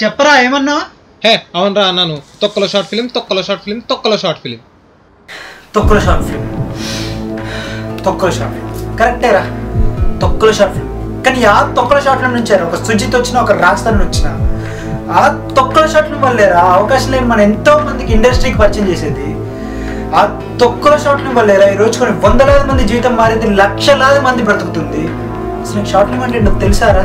చెప్పరా ఏమన్నావు? హే అవునరా అన్నాను. తొక్కలో షార్ట్ ఫిలిం, తొక్కలో షార్ట్ ఫిలిం, తొక్కలో షార్ట్ ఫిలిం, తొక్కలో షార్ట్ ఫిల్మ్, తొక్కలో షార్ట్ ఫిల్మ్ కరెక్టేరా, తొక్కలో షార్ట్ ఫిల్మ్. కానీ ఆ తొక్కలో షార్ట్ ఫిల్మ్ నుంచి ఒక సుజిత్ వచ్చిన, ఒక రాజస్థాన్ వచ్చిన, ఆ తొక్కలో షార్ట్ ఫిల్మ్ వల్లేరా అవకాశం లేని మన ఎంతో మందికి ఇండస్ట్రీకి పరిచయం చేసేది. ఆ తొక్కలో షార్ట్ ఫిల్మ్ వల్లేరా ఈ రోజు కొన్ని వందలాది మంది జీవితం మారింది, లక్షలాది మంది బ్రతుకుతుంది. అసలు షార్ట్ ఫిల్మ్ అంటే నాకు తెలుసారా?